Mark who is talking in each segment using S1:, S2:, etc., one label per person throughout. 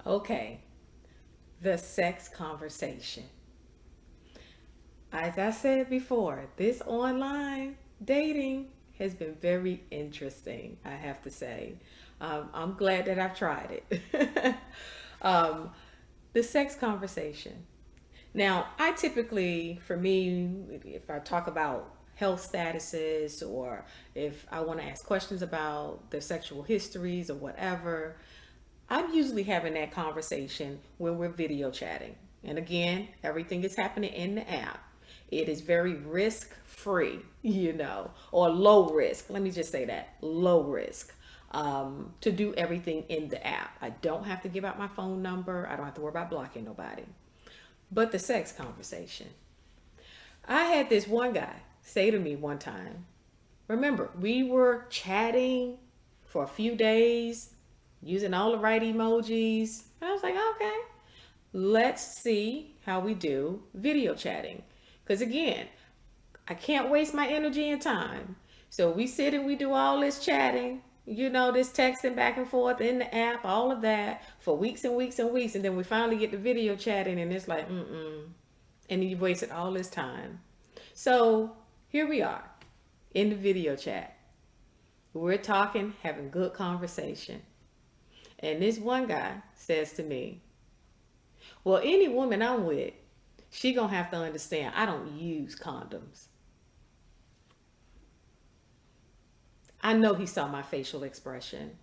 S1: Okay, the sex conversation. As I said before, this online dating has been very interesting, I have to say. I'm glad that I've tried it. um, the sex conversation. Now, I typically, for me, if I talk about health statuses or if I want to ask questions about their sexual histories or whatever, I'm usually having that conversation when we're video chatting. And again, everything is happening in the app. It is very risk free, or low risk. Let me just say that low risk to do everything in the app. I don't have to give out my phone number, I don't have to worry about blocking nobody. But the sex conversation. I had this one guy say to me one time, remember, we were chatting for a few days using all the right emojis. And I was like, okay, let's see how we do video chatting. Because again, I can't waste my energy and time. So we sit and we do all this chatting, this texting back and forth in the app, all of that for weeks and weeks and weeks. And then we finally get the video chatting and it's like, mm-mm. And you wasted all this time. So here we are in the video chat. We're talking, having good conversation. And this one guy says to me, well, any woman I'm with, she gonna have to understand I don't use condoms. I know he saw my facial expression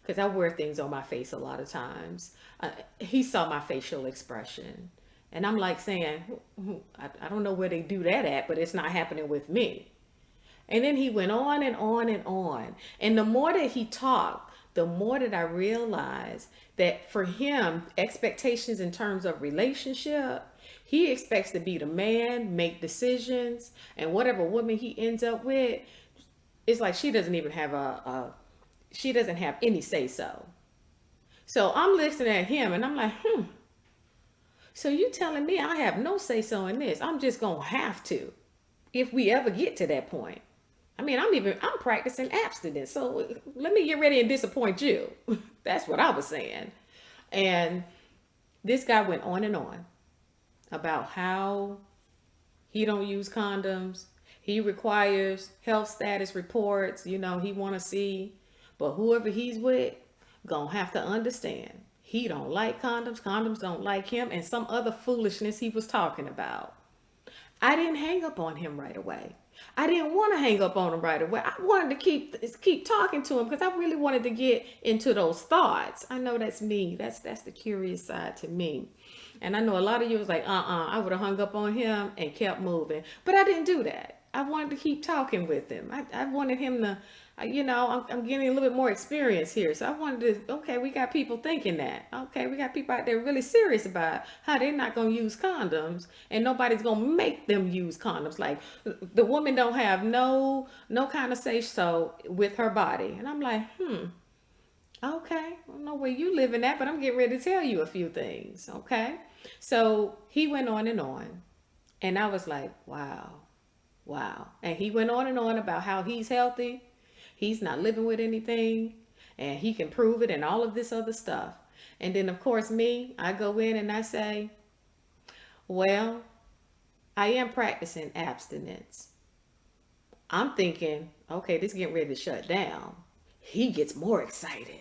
S1: because I wear things on my face a lot of times. He saw my facial expression. And I'm like saying, I don't know where they do that at, but it's not happening with me. And then he went on and on and on. And the more that he talked, the more that I realized that for him, expectations in terms of relationship, he expects to be the man, make decisions, and whatever woman he ends up with, it's like she doesn't even have she doesn't have any say so. So I'm listening at him and I'm like, so you telling me I have no say so in this? I'm just gonna have to, if we ever get to that point. I mean, I'm practicing abstinence, so let me get ready and disappoint you. That's what I was saying. And this guy went on and on about how he don't use condoms. He requires health status reports, he want to see. But whoever he's with, gonna have to understand. He don't like condoms. Condoms don't like him, and some other foolishness he was talking about. I didn't hang up on him right away. I didn't want to hang up on him right away. I wanted to keep talking to him because I really wanted to get into those thoughts. I know that's me. That's the curious side to me. And I know a lot of you was like, I would have hung up on him and kept moving. But I didn't do that. I wanted to keep talking with him. I wanted him to, I'm getting a little bit more experience here. So I wanted to, okay, we got people thinking that. Okay, we got people out there really serious about how they're not going to use condoms and nobody's going to make them use condoms. Like the woman don't have no kind of say so with her body. And I'm like, okay, I don't know where you live in that, but I'm getting ready to tell you a few things. Okay. So he went on and on. And I was like, wow, wow. And he went on and on about how he's healthy. He's not living with anything and he can prove it and all of this other stuff. And then, of course, me, I go in and I say, well, I am practicing abstinence. I'm thinking, okay, this is getting ready to shut down. He gets more excited.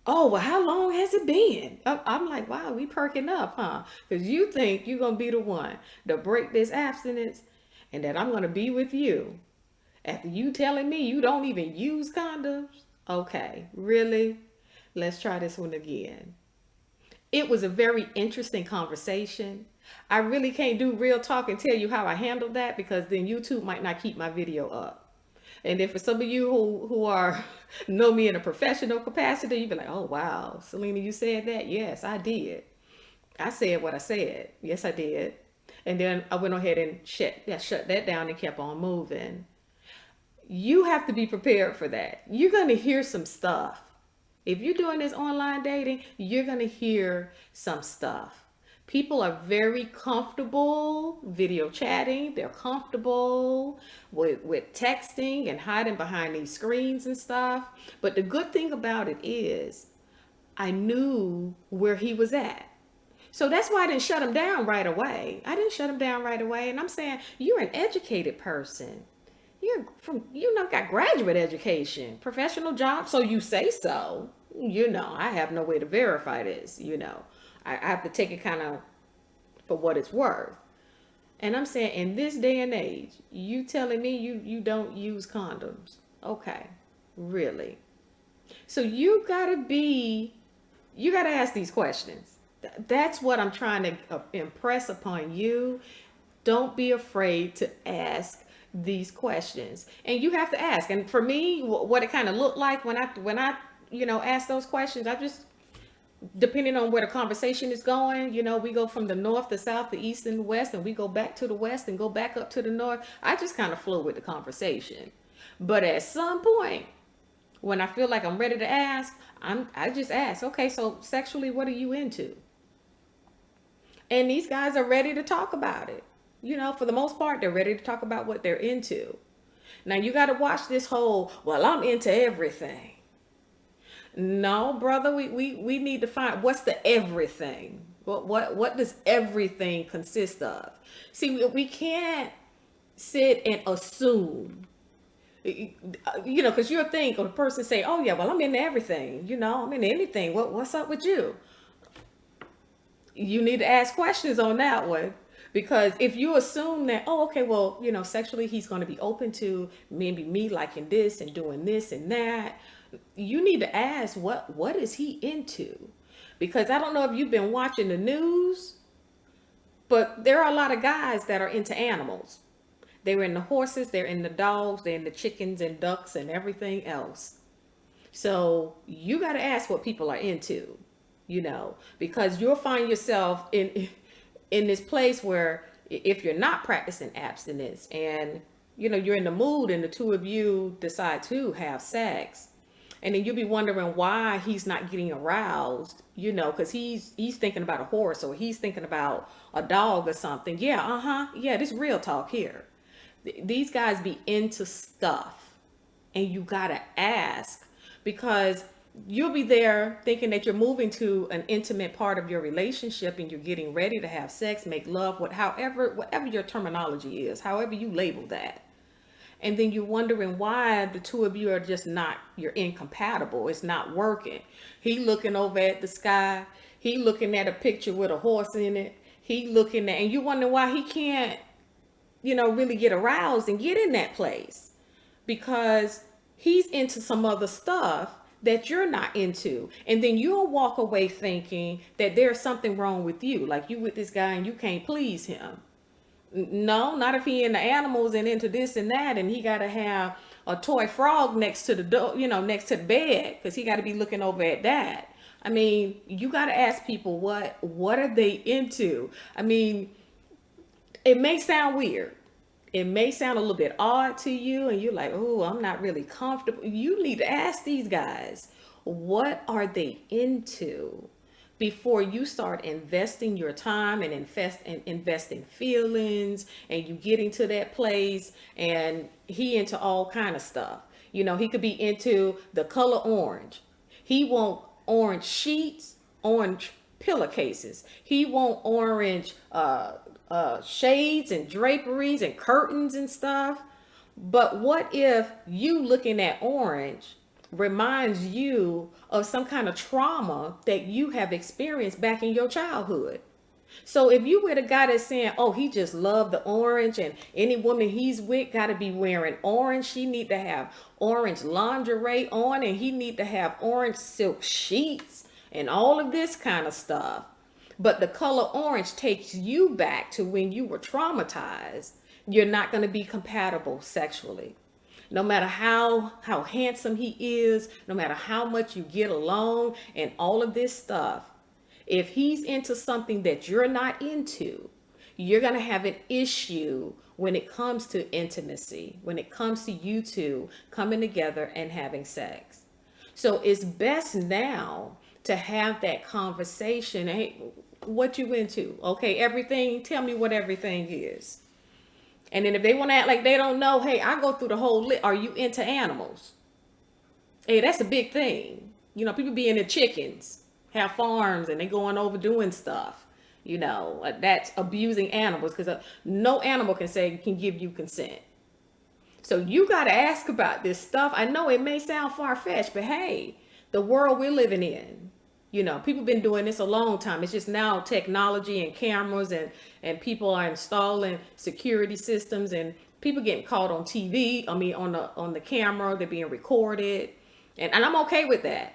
S1: Oh, well, how long has it been? I'm like, wow, we perking up, huh? Because you think you're going to be the one to break this abstinence and that I'm going to be with you after you telling me you don't even use condoms. Okay, really? Let's try this one again. It was a very interesting conversation. I really can't do real talk and tell you how I handled that because then YouTube might not keep my video up. And then for some of you who are know me in a professional capacity, you'd be like, oh wow, Selena, you said that? Yes, I did. I said what I said. Yes, I did. And then I went ahead and shut that down and kept on moving. You have to be prepared for that. You're going to hear some stuff. If you're doing this online dating, you're going to hear some stuff. People are very comfortable video chatting. They're comfortable with texting and hiding behind these screens and stuff. But the good thing about it is I knew where he was at. So that's why I didn't shut him down right away. I didn't shut him down right away. And I'm saying, you're an educated person. Got graduate education, professional job. So you say so. I have no way to verify this. I have to take it kind of for what it's worth. And I'm saying, in this day and age, you telling me you don't use condoms. Okay. Really? So you gotta ask these questions. That's what I'm trying to impress upon you. Don't be afraid to ask these questions, and you have to ask. And for me, what it kind of looked like when I ask those questions, I just, depending on where the conversation is going, we go from the north, the south, the east, and the west, and we go back to the west and go back up to the north. I just kind of flow with the conversation. But at some point, when I feel like I'm ready to ask, I just ask, okay, so sexually, what are you into? And these guys are ready to talk about it. For the most part, they're ready to talk about what they're into. Now you got to watch this whole, well, I'm into everything. No, brother, we need to find what's the everything. What does everything consist of? See, we can't sit and assume. Because you'll think of a person say, oh yeah, well, I'm into everything. I'm into anything. What's up with you? You need to ask questions on that one. Because if you assume that, oh, okay, well, sexually he's going to be open to maybe me liking this and doing this and that, you need to ask what is he into? Because I don't know if you've been watching the news, but there are a lot of guys that are into animals. They're in the horses, they're in the dogs, they're in the chickens and ducks and everything else. So you got to ask what people are into, because you'll find yourself in this place where, if you're not practicing abstinence and you're in the mood and the two of you decide to have sex, and then you'll be wondering why he's not getting aroused, because he's thinking about a horse, or he's thinking about a dog or something. Yeah, this real talk here. These guys be into stuff, and you gotta ask, because you'll be there thinking that you're moving to an intimate part of your relationship and you're getting ready to have sex, make love, whatever your terminology is, however you label that. And then you're wondering why the two of you are just not, you're incompatible. It's not working. He looking over at the sky. He looking at a picture with a horse in it. He looking at, and you wonder why he can't, really get aroused and get in that place, because he's into some other stuff that you're not into. And then you'll walk away thinking that there's something wrong with you. Like you with this guy and you can't please him. No, not if he into animals and into this and that, and he got to have a toy frog next to the door, next to the bed, because he got to be looking over at that. I mean, you got to ask people what are they into. I mean, it may sound weird. It may sound a little bit odd to you, and you're like, oh, I'm not really comfortable. You need to ask these guys, what are they into, before you start investing your time and investing feelings, and you get into that place, and he into all kind of stuff. He could be into the color orange. He want orange sheets, orange pillowcases. He want orange shades and draperies and curtains and stuff. But what if you looking at orange reminds you of some kind of trauma that you have experienced back in your childhood? So if you with a guy that's saying, oh, he just loved the orange, and any woman he's with got to be wearing orange, she need to have orange lingerie on, and he need to have orange silk sheets and all of this kind of stuff, but the color orange takes you back to when you were traumatized, you're not going to be compatible sexually. No matter how handsome he is, no matter how much you get along and all of this stuff, if he's into something that you're not into, you're going to have an issue when it comes to intimacy, when it comes to you two coming together and having sex. So it's best now to have that conversation. Hey, what you into? Okay, everything. Tell me what everything is. And then if they want to act like they don't know, hey, I go through the whole list. Are you into animals? Hey, that's a big thing. People be into chickens. have farms and they going over doing stuff. That's abusing animals, because no animal can give you consent. So you got to ask about this stuff. I know it may sound far-fetched, but hey, the world we're living in, people been doing this a long time. It's just now technology and cameras, and people are installing security systems, and people getting caught on TV. I mean, on the camera, they're being recorded. And I'm okay with that.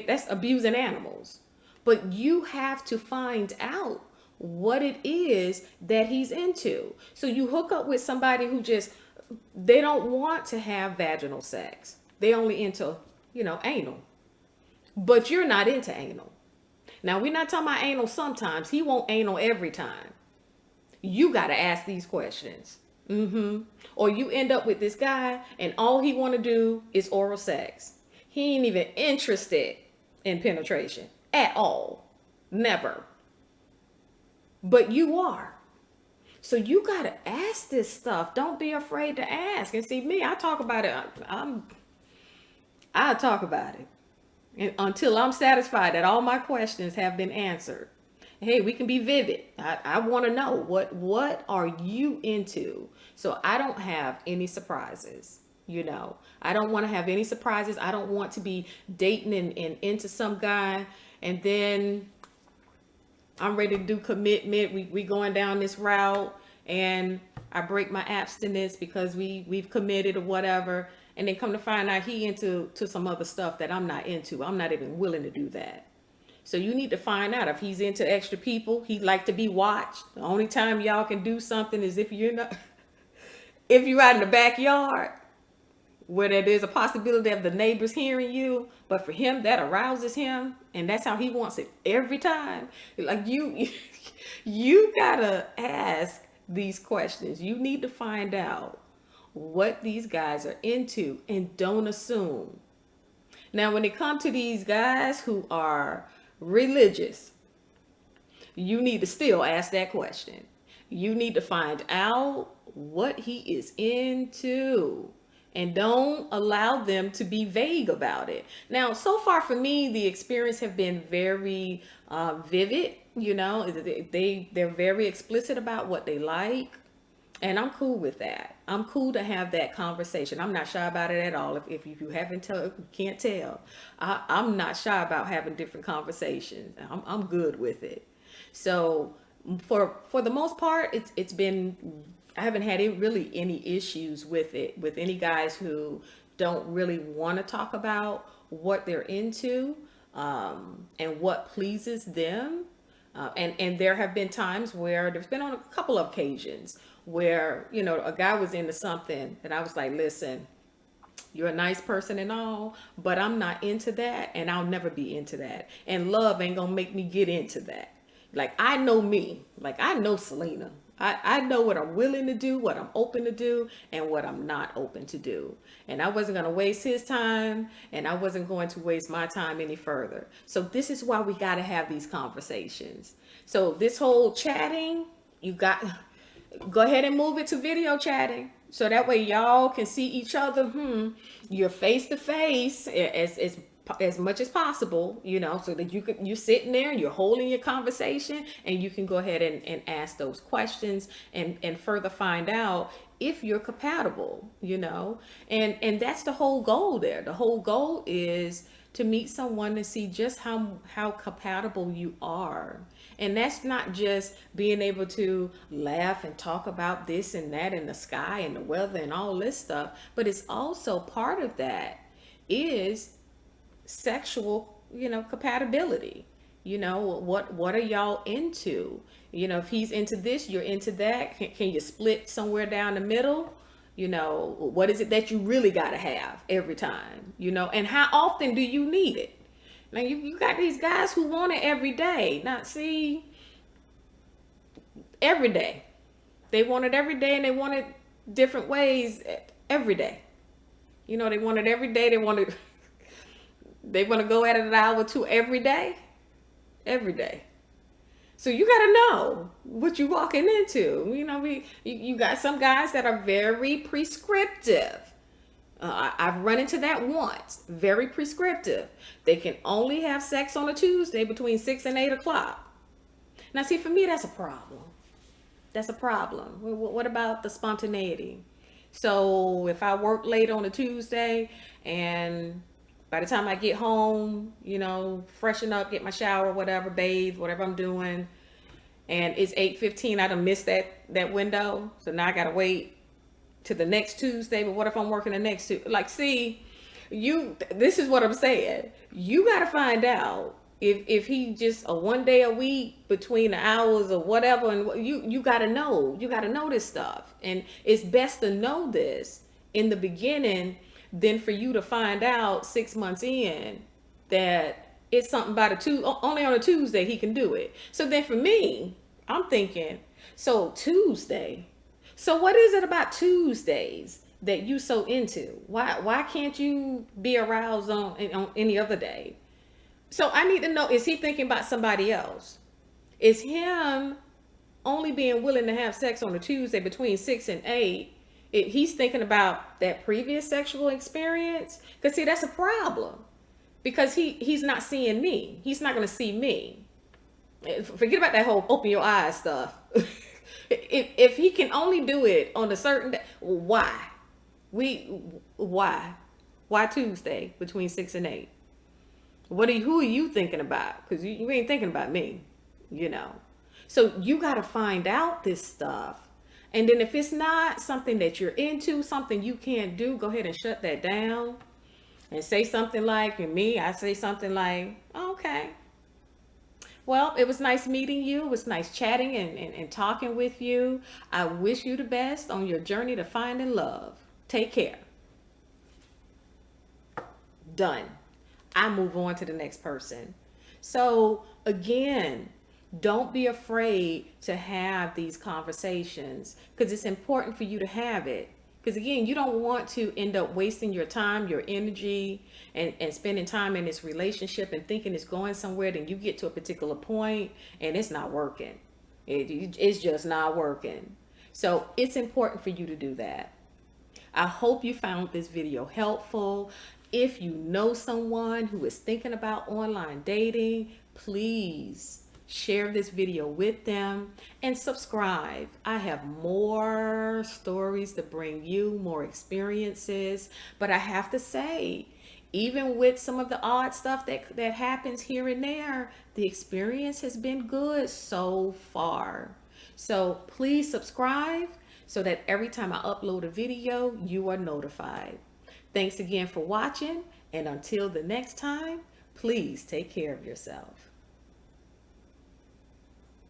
S1: That's abusing animals. But you have to find out what it is that he's into. So you hook up with somebody who they don't want to have vaginal sex. They only into, anal. But you're not into anal. Now, we're not talking about anal sometimes. He won't anal every time. You got to ask these questions. Or you end up with this guy and all he want to do is oral sex. He ain't even interested in penetration at all. Never. But you are. So you got to ask this stuff. Don't be afraid to ask. And see, me, I talk about it. I talk about it. And until I'm satisfied that all my questions have been answered. Hey, we can be vivid. I want to know what are you into? So I don't have any surprises. I don't want to have any surprises. I don't want to be dating and into some guy, and then I'm ready to do commitment. We going down this route, and I break my abstinence because we've committed or whatever, and then come to find out he into some other stuff that I'm not into. I'm not even willing to do that. So you need to find out if he's into extra people. He like to be watched. The only time y'all can do something is if you're out in the backyard where there's a possibility of the neighbors hearing you. But for him, that arouses him, and that's how he wants it every time. Like you gotta ask these questions. You need to find out what these guys are into, and don't assume. Now, when it comes to these guys who are religious, you need to still ask that question. You need to find out what he is into, and don't allow them to be vague about it. Now, so far for me, the experience have been very vivid. They're very explicit about what they like. And I'm cool with that. I'm cool to have that conversation. I'm not shy about it at all. If you can't tell, I'm not shy about having different conversations. I'm good with it. So for the most part, it's been, I haven't had really any issues with it, with any guys who don't really want to talk about what they're into, and what pleases them. And there have been times where there's been on a couple of occasions where, a guy was into something and I was like, listen, you're a nice person and all, but I'm not into that, and I'll never be into that. And love ain't gonna make me get into that. Like, I know me, like I know Selena. I know what I'm willing to do, what I'm open to do, and what I'm not open to do. And I wasn't going to waste his time, and I wasn't going to waste my time any further. So this is why we got to have these conversations. So this whole chatting, go ahead and move it to video chatting. So that way y'all can see each other. You're face to face as much as possible, so that you're sitting there and you're holding your conversation, and you can go ahead and ask those questions and further find out if you're compatible, and that's the whole goal there. The whole goal is to meet someone to see just how compatible you are. And that's not just being able to laugh and talk about this and that and the sky and the weather and all this stuff, but it's also part of that is sexual, compatibility. What are y'all into? If he's into this, you're into that. Can you split somewhere down the middle? What is it that you really got to have every time? And how often do you need it? Now you got these guys who want it every day. Now see, every day. They want it every day, and they want it different ways every day. They want it every day. They want to go at it an hour or two every day. Every day. So you got to know what you're walking into. You got some guys that are very prescriptive. I've run into that once. Very prescriptive. They can only have sex on a Tuesday between 6 and 8 o'clock. Now, see, for me, that's a problem. That's a problem. What about the spontaneity? So if I work late on a Tuesday and by the time I get home, freshen up, get my shower, whatever, bathe, whatever I'm doing, and it's 8:15, I done missed that window. So now I gotta wait to the next Tuesday. But what if I'm working the next two? Like, see, this is what I'm saying. You gotta find out if he just a 1 day a week between the hours or whatever, and you gotta know this stuff, and it's best to know this in the beginning than for you to find out 6 months in that it's something about only on a Tuesday he can do it. So then for me, I'm thinking, so Tuesday. So what is it about Tuesdays that you so into? Why can't you be aroused on any other day? So I need to know, is he thinking about somebody else? Is him only being willing to have sex on a Tuesday between 6 and 8? He's thinking about that previous sexual experience? Because see, that's a problem. Because he's not seeing me. He's not going to see me. Forget about that whole open your eyes stuff. If he can only do it on a certain day, why? Why Tuesday between 6 and 8? Who are you thinking about? Because you ain't thinking about me, So you got to find out this stuff. And then if it's not something that you're into, something you can't do, go ahead and shut that down and say something like, I say something like, okay, well, it was nice meeting you. It was nice chatting and talking with you. I wish you the best on your journey to finding love. Take care. Done. I move on to the next person. So again, don't be afraid to have these conversations, because it's important for you to have it. Because again, you don't want to end up wasting your time, your energy, and spending time in this relationship and thinking it's going somewhere. Then you get to a particular point and it's not working. It's just not working. So it's important for you to do that. I hope you found this video helpful. If you know someone who is thinking about online dating, please share this video with them and subscribe. I have more stories to bring you, more experiences. But I have to say, even with some of the odd stuff that happens here and there, the experience has been good so far. So please subscribe so that every time I upload a video, you are notified. Thanks again for watching, and until the next time, please take care of yourself.